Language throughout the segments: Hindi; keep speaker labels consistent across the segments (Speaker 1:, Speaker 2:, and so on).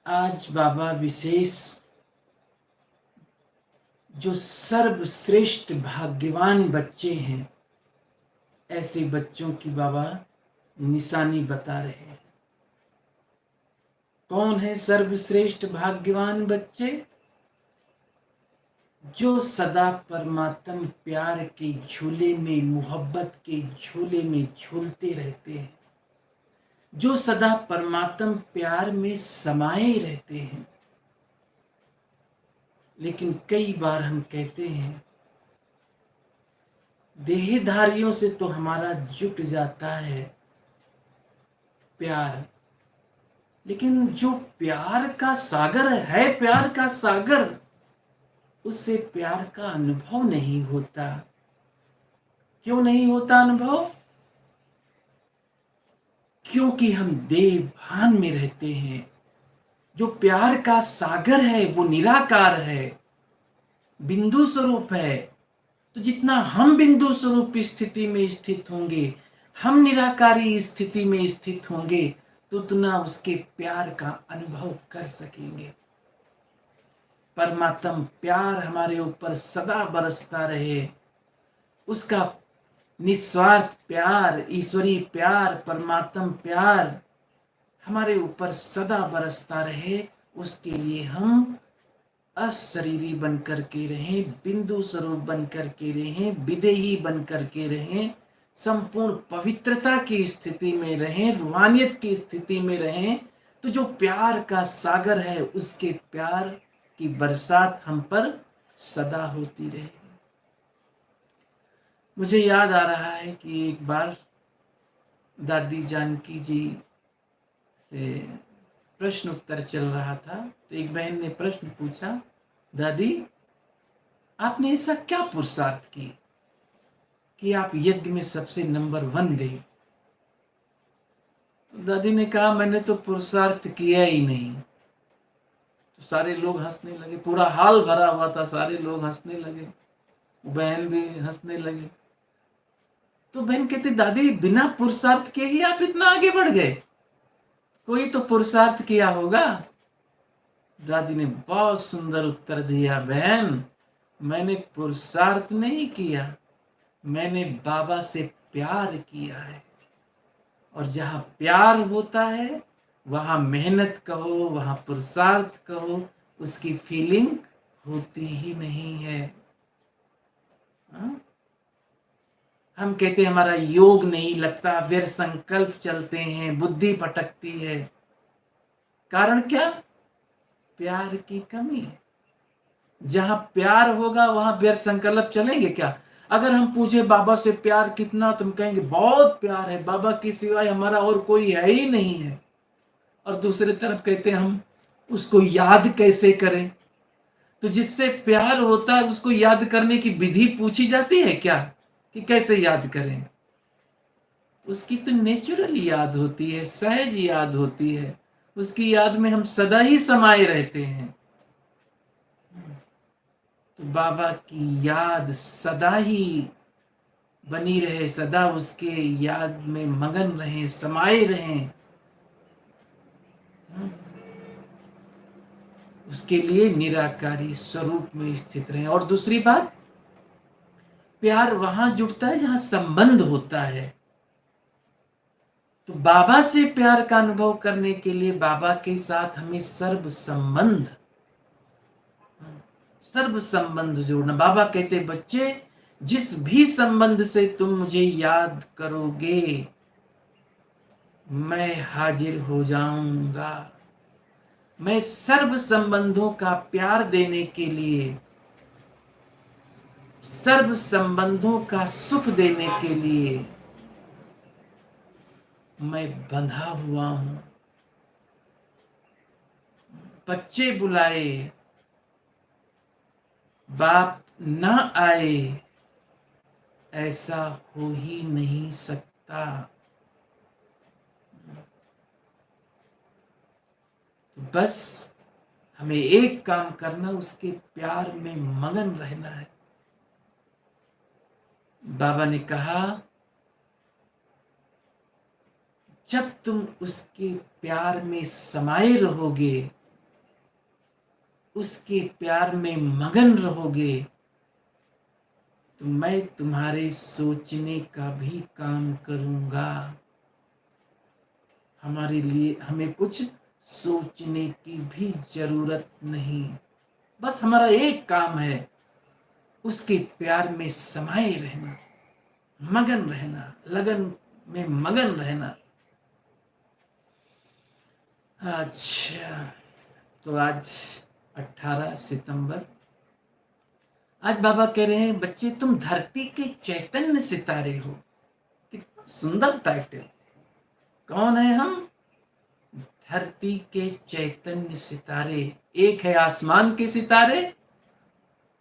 Speaker 1: आज बाबा विशेष जो सर्वश्रेष्ठ भाग्यवान बच्चे हैं, ऐसे बच्चों की बाबा निशानी बता रहे हैं। कौन है सर्वश्रेष्ठ भाग्यवान बच्चे? जो सदा परमात्म प्यार के झूले में, मोहब्बत के झूले में झूलते रहते हैं, जो सदा परमात्म प्यार में समाये रहते हैं। लेकिन कई बार हम कहते हैं देहधारियों से तो हमारा जुट जाता है प्यार, लेकिन जो प्यार का सागर है, प्यार का सागर, उससे प्यार का अनुभव नहीं होता। क्यों नहीं होता अनुभव? क्योंकि हम देह भान में रहते हैं। जो प्यार का सागर है वो निराकार है, बिंदु स्वरूप है। तो जितना हम बिंदु स्वरूप स्थिति में स्थित होंगे, हम निराकारी स्थिति में स्थित होंगे, तो उतना उसके प्यार का अनुभव कर सकेंगे। परमात्म प्यार हमारे ऊपर सदा बरसता रहे, उसका निस्वार्थ प्यार, ईश्वरीय प्यार, परमात्म प्यार हमारे ऊपर सदा बरसता रहे। उसके लिए हम अशरीरी बनकर के रहें, बिंदु स्वरूप बनकर के रहें, विदेही बनकर के रहें, संपूर्ण पवित्रता की स्थिति में रहें, रूहानियत की स्थिति में रहें। तो जो प्यार का सागर है, उसके प्यार की बरसात हम पर सदा होती रहे। मुझे याद आ रहा है कि एक बार दादी जानकी जी से प्रश्न उत्तर चल रहा था, तो एक बहन ने प्रश्न पूछा, दादी आपने ऐसा क्या पुरुषार्थ की कि आप यज्ञ में सबसे नंबर 1 दे? तो दादी ने कहा, मैंने तो पुरुषार्थ किया ही नहीं। तो सारे लोग हंसने लगे, पूरा हाल भरा हुआ था, सारे लोग हंसने लगे, बहन भी हंसने लगी। तो बहन कहती, दादी बिना पुरुषार्थ के ही आप इतना आगे बढ़ गए, कोई तो पुरुषार्थ किया होगा। दादी ने बहुत सुंदर उत्तर दिया, बहन मैंने पुरुषार्थ नहीं किया, मैंने बाबा से प्यार किया है। और जहां प्यार होता है वहां मेहनत कहो, वहां पुरुषार्थ कहो, उसकी फीलिंग होती ही नहीं है। हम कहते हैं हमारा योग नहीं लगता, व्यर्थ संकल्प चलते हैं, बुद्धि भटकती है। कारण क्या? प्यार की कमी। जहां प्यार होगा वहां व्यर्थ संकल्प चलेंगे क्या? अगर हम पूछे बाबा से प्यार कितना, तुम कहेंगे बहुत प्यार है, बाबा की सिवाय हमारा और कोई है ही नहीं है। और दूसरी तरफ कहते हैं हम उसको याद कैसे करें? तो जिससे प्यार होता है उसको याद करने की विधि पूछी जाती है क्या कि कैसे याद करें? उसकी तो नेचुरल याद होती है, सहज याद होती है, उसकी याद में हम सदा ही समाये रहते हैं। तो बाबा की याद सदा ही बनी रहे, सदा उसके याद में मगन रहें, समाये रहें। उसके लिए निराकारी स्वरूप में स्थित रहें। और दूसरी बात, प्यार वहां जुटता है जहां संबंध होता है। तो बाबा से प्यार का अनुभव करने के लिए बाबा के साथ हमें सर्व संबंध जोड़ना। बाबा कहते, बच्चे जिस भी संबंध से तुम मुझे याद करोगे मैं हाजिर हो जाऊंगा। मैं सर्व संबंधों का प्यार देने के लिए, सर्व संबंधों का सुख देने के लिए मैं बंधा हुआ हूं। बच्चे बुलाए, बाप न आए, ऐसा हो ही नहीं सकता। तो बस हमें एक काम करना, उसके प्यार में मगन रहना है। बाबा ने कहा, जब तुम उसके प्यार में समाये रहोगे उसके प्यार में मगन रहोगे तो मैं तुम्हारे सोचने का भी काम करूंगा। हमारे लिए हमें कुछ सोचने की भी जरूरत नहीं, बस हमारा एक काम है, उसके प्यार में समाये रहना, मगन रहना, लगन में मगन रहना। अच्छा, तो आज 18 सितंबर, आज बाबा कह रहे हैं बच्चे तुम धरती के चैतन्य सितारे हो। कितना सुंदर टाइटल। कौन है हम? धरती के चैतन्य सितारे। एक है आसमान के सितारे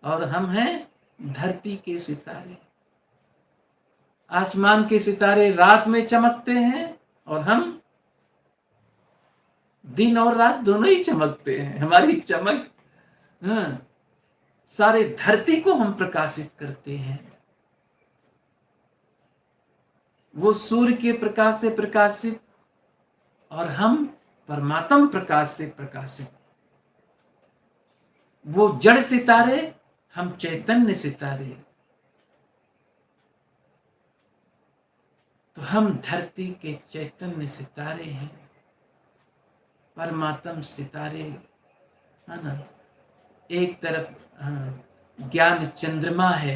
Speaker 1: और हम हैं धरती के सितारे। आसमान के सितारे रात में चमकते हैं और हम दिन और रात दोनों ही चमकते हैं। हमारी चमक सारे धरती को हम प्रकाशित करते हैं। वो सूर्य के प्रकाश से प्रकाशित और हम परमात्म प्रकाश से प्रकाशित। वो जड़ सितारे, हम चैतन्य सितारे। तो हम धरती के चैतन्य सितारे हैं, परमात्म सितारे, है ना। एक तरफ ज्ञान चंद्रमा है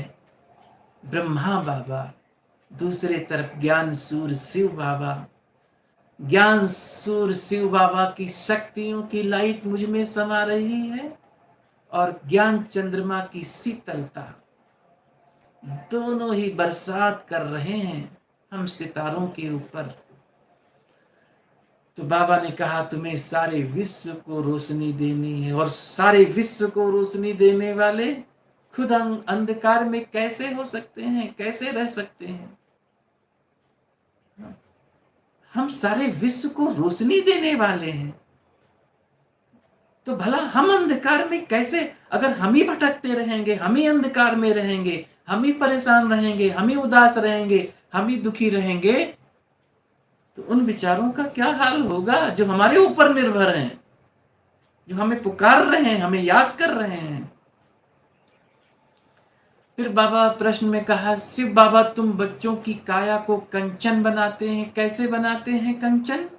Speaker 1: ब्रह्मा बाबा, दूसरे तरफ ज्ञान सूर्य शिव बाबा। ज्ञान सूर्य शिव बाबा की शक्तियों की लाइट मुझ में समा रही है और ज्ञान चंद्रमा की शीतलता, दोनों ही बरसात कर रहे हैं हम सितारों के ऊपर। तो बाबा ने कहा तुम्हें सारे विश्व को रोशनी देनी है, और सारे विश्व को रोशनी देने वाले खुद अंधकार में कैसे हो सकते हैं, कैसे रह सकते हैं? हम सारे विश्व को रोशनी देने वाले हैं, तो भला हम अंधकार में कैसे? अगर हम ही भटकते रहेंगे, हम ही अंधकार में रहेंगे, हम ही परेशान रहेंगे, हम ही उदास रहेंगे, हम ही दुखी रहेंगे, तो उन विचारों का क्या हाल होगा जो हमारे ऊपर निर्भर हैं, जो हमें पुकार रहे हैं, हमें याद कर रहे हैं। फिर बाबा प्रश्न में कहा, शिव बाबा तुम बच्चों की काया को कंचन बनाते हैं, कैसे बनाते हैं कंचन?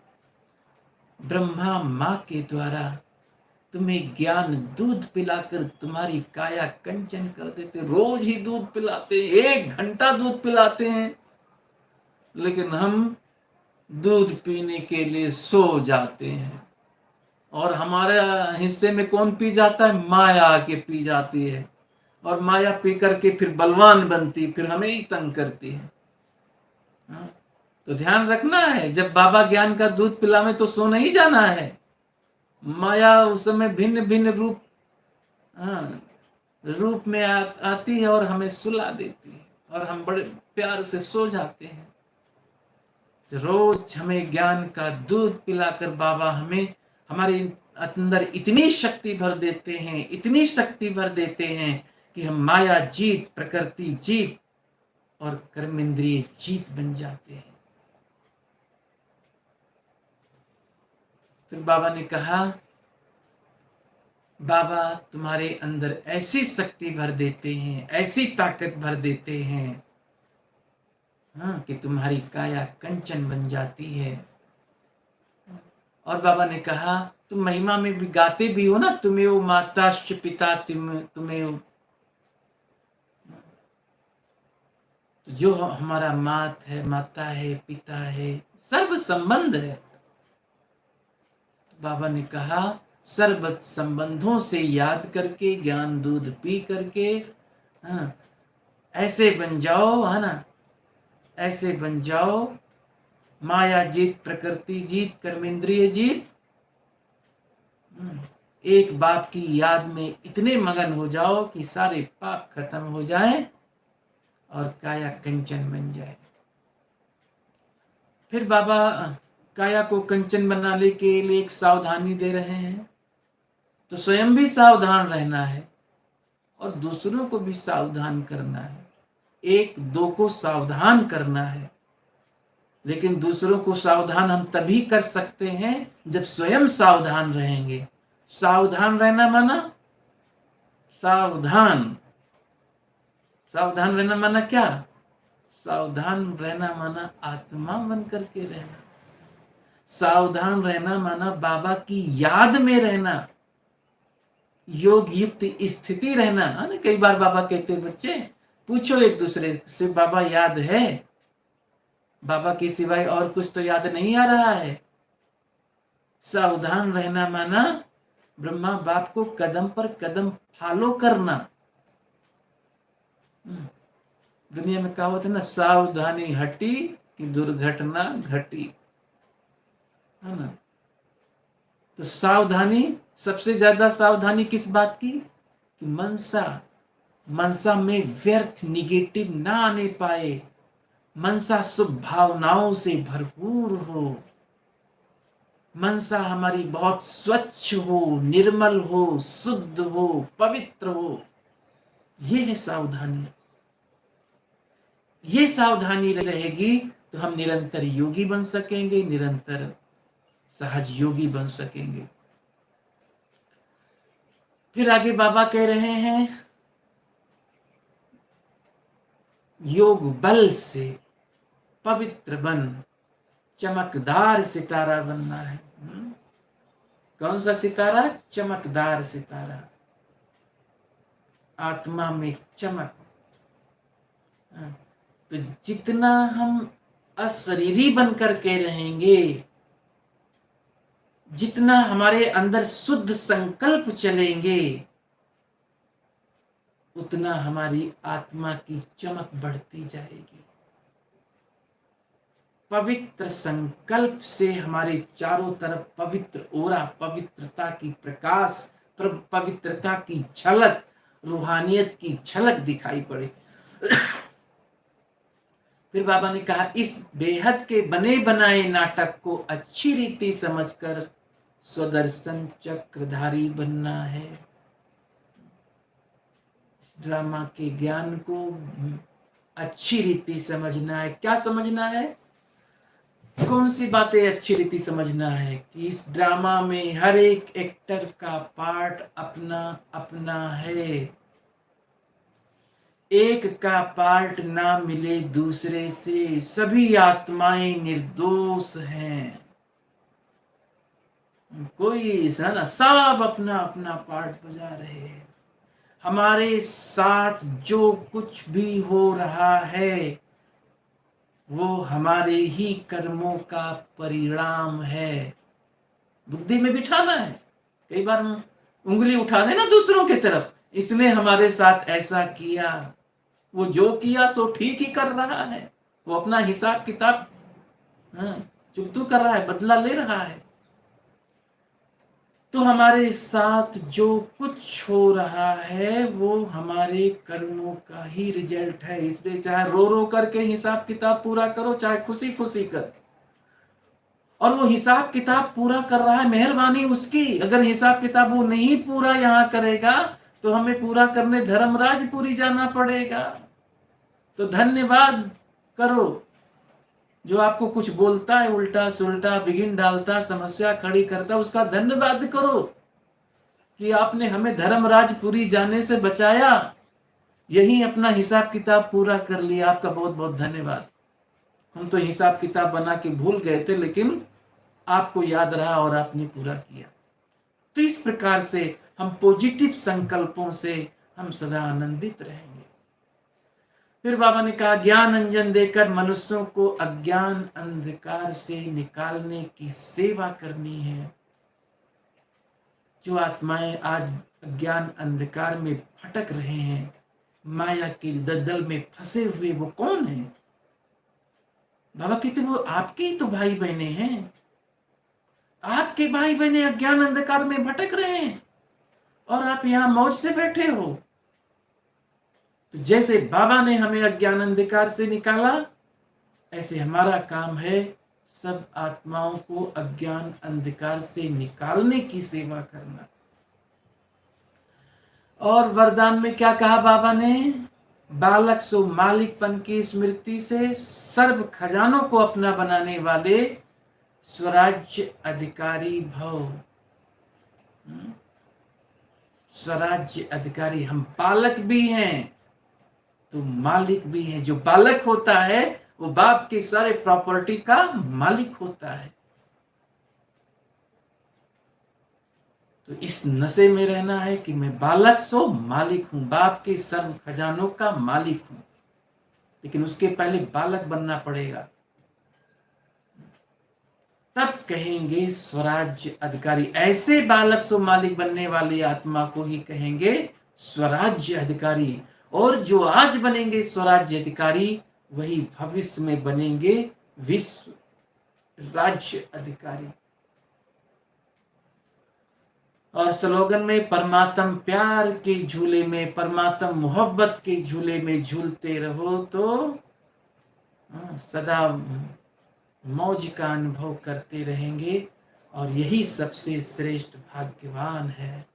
Speaker 1: ब्रह्मा माँ के द्वारा तुम्हें ज्ञान दूध पिलाकर तुम्हारी काया कंचन कर देते। रोज ही दूध पिलाते हैं, 1 घंटा दूध पिलाते हैं, लेकिन हम दूध पीने के लिए सो जाते हैं। और हमारे हिस्से में कौन पी जाता है? माया आके पी जाती है, और माया पी करके फिर बलवान बनती, फिर हमें ही तंग करती है। तो ध्यान रखना है, जब बाबा ज्ञान का दूध पिलावे तो सो नहीं जाना है। माया उस समय भिन्न भिन्न रूप में आती है और हमें सुला देती है, और हम बड़े प्यार से सो जाते हैं। तो रोज हमें ज्ञान का दूध पिलाकर बाबा हमें हमारे अंदर इतनी शक्ति भर देते हैं, इतनी शक्ति भर देते हैं कि हम माया जीत, प्रकृति जीत और कर्मेंद्रिय जीत बन जाते हैं। फिर बाबा ने कहा, बाबा तुम्हारे अंदर ऐसी शक्ति भर देते हैं, ऐसी ताकत भर देते हैं कि तुम्हारी काया कंचन बन जाती है। और बाबा ने कहा तुम महिमा में भी गाते भी हो ना, तुम्हें वो माताश्च पिता, तुम्हें तो जो हमारा माता है, पिता है, सर्व संबंध है। तो बाबा ने कहा सर्व संबंधों से याद करके, ज्ञान दूध पी करके ऐसे बन जाओ, है ना, ऐसे बन जाओ, माया जीत, प्रकृति जीत, कर्मेंद्रिय जीत। एक बाप की याद में इतने मगन हो जाओ कि सारे पाप खत्म हो जाए और काया कंचन बन जाए। फिर बाबा काया को कंचन बनाने के लिए एक सावधानी दे रहे हैं। तो स्वयं भी सावधान रहना है और दूसरों को भी सावधान करना है। 1-2 को सावधान करना है, लेकिन दूसरों को सावधान हम तभी कर सकते हैं जब स्वयं सावधान रहेंगे। सावधान रहना माना सावधान। सावधान रहना माना क्या? सावधान रहना माना आत्मा बन करके रहना। सावधान रहना माना बाबा की याद में रहना, योग युक्त स्थिति रहना है ना। कई बार बाबा कहते हैं, बच्चे पूछो एक दूसरे से, बाबा याद है? बाबा के सिवाय और कुछ तो याद नहीं आ रहा है। सावधान रहना माना ब्रह्मा बाप को कदम पर कदम फॉलो करना। दुनिया में कहावत है ना, सावधानी हटी कि दुर्घटना घटी, है ना। तो सावधानी, सबसे ज्यादा सावधानी किस बात की? कि मनसा मनसा में व्यर्थ निगेटिव ना आने पाए, मनसा शुभ भावनाओं से भरपूर हो, मनसा हमारी बहुत स्वच्छ हो, निर्मल हो, शुद्ध हो, पवित्र हो। ये है सावधानी। ये सावधानी रहेगी तो हम निरंतर योगी बन सकेंगे, निरंतर सहज योगी बन सकेंगे। फिर आगे बाबा कह रहे हैं, योग बल से पवित्र बन, चमकदार सितारा बनना है। कौन सा सितारा? चमकदार सितारा, आत्मा में चमक। तो जितना हम अशरीरी बनकर के रहेंगे, जितना हमारे अंदर शुद्ध संकल्प चलेंगे, उतना हमारी आत्मा की चमक बढ़ती जाएगी। पवित्र संकल्प से हमारे चारों तरफ पवित्र ओरा, पवित्रता की प्रकाश, पवित्रता की झलक, रूहानियत की झलक दिखाई पड़े। फिर बाबा ने कहा, इस बेहद के बने बनाए नाटक को अच्छी रीति समझकर स्वदर्शन चक्रधारी बनना है। ड्रामा के ज्ञान को अच्छी रीति समझना है। क्या समझना है? कौन सी बातें अच्छी रीति समझना है? कि इस ड्रामा में हर एक एक्टर का पार्ट अपना अपना है। एक का पार्ट ना मिले दूसरे से, सभी आत्माएं निर्दोष हैं। कोई है ना, सब अपना अपना पार्ट बजा रहे हैं। हमारे साथ जो कुछ भी हो रहा है वो हमारे ही कर्मों का परिणाम है। बुद्धि में बिठाना है। कई बार हम उंगली उठा देना दूसरों की तरफ, इसने हमारे साथ ऐसा किया, वो जो किया सो ठीक ही कर रहा है, वो अपना हिसाब किताब चुकतू कर रहा है, बदला ले रहा है। तो हमारे साथ जो कुछ हो रहा है वो हमारे कर्मों का ही रिजल्ट है। इसलिए चाहे रो रो करके हिसाब किताब पूरा करो, चाहे खुशी खुशी कर। और वो हिसाब किताब पूरा कर रहा है, मेहरबानी उसकी। अगर हिसाब किताब वो नहीं पूरा यहाँ करेगा तो हमें पूरा करने धर्मराजपुरी जाना पड़ेगा। तो धन्यवाद करो जो आपको कुछ बोलता है, उल्टा सुल्टा बिगिन डालता, समस्या खड़ी करता, उसका धन्यवाद करो कि आपने हमें धर्मराजपुरी जाने से बचाया, यही अपना हिसाब किताब पूरा कर लिया। आपका बहुत बहुत धन्यवाद। हम तो हिसाब किताब बना के भूल गए थे, लेकिन आपको याद रहा और आपने पूरा किया। तो इस प्रकार से हम पॉजिटिव संकल्पों से हम सदा आनंदित रहेंगे। फिर बाबा ने कहा, ज्ञान अंजन देकर मनुष्यों को अज्ञान अंधकार से निकालने की सेवा करनी है। जो आत्माएं आज अज्ञान अंधकार में भटक रहे हैं, माया के दलदल में फंसे हुए, वो कौन है? बाबा कहते वो आपके ही तो भाई बहने हैं। आपके भाई बहने अज्ञान अंधकार में भटक रहे हैं और आप यहां मौज से बैठे हो। तो जैसे बाबा ने हमें अज्ञान अंधकार से निकाला, ऐसे हमारा काम है सब आत्माओं को अज्ञान अंधकार से निकालने की सेवा करना। और वरदान में क्या कहा बाबा ने? बालक सो मालिकपन की स्मृति से सर्व खजानों को अपना बनाने वाले स्वराज्य अधिकारी भव। स्वराज्य अधिकारी। हम बालक भी हैं तो मालिक भी हैं। जो बालक होता है वो बाप के सारे प्रॉपर्टी का मालिक होता है। तो इस नशे में रहना है कि मैं बालक सो मालिक हूं, बाप के सर्व खजानों का मालिक हूं, लेकिन उसके पहले बालक बनना पड़ेगा, तब कहेंगे स्वराज्य अधिकारी। ऐसे बालक सो मालिक बनने वाली आत्मा को ही कहेंगे स्वराज्य अधिकारी। और जो आज बनेंगे स्वराज्य अधिकारी वही भविष्य में बनेंगे विश्व राज्य अधिकारी। और स्लोगन में परमात्म प्यार के झूले में, परमात्म मोहब्बत के झूले में झूलते रहो तो सदा मौज का अनुभव करते रहेंगे। और यही सबसे श्रेष्ठ भाग्यवान है।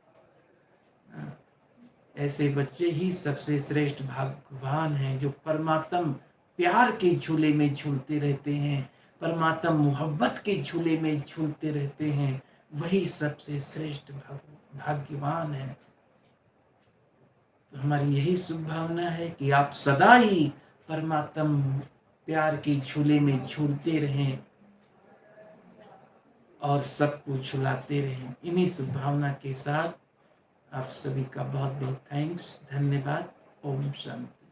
Speaker 1: ऐसे बच्चे ही सबसे श्रेष्ठ भाग्यवान हैं जो परमात्म प्यार के झूले में झूलते रहते हैं, परमात्म मोहब्बत के झूले में झूलते रहते हैं। वही सबसे श्रेष्ठ भाग्यवान है। तो हमारी यही शुभ भावना है कि आप सदा ही परमात्म प्यार के झूले में झूलते रहें और सबको झुलाते रहें। इन्हीं शुभ भावना के साथ आप सभी का बहुत बहुत थैंक्स, धन्यवाद। ओम शांति।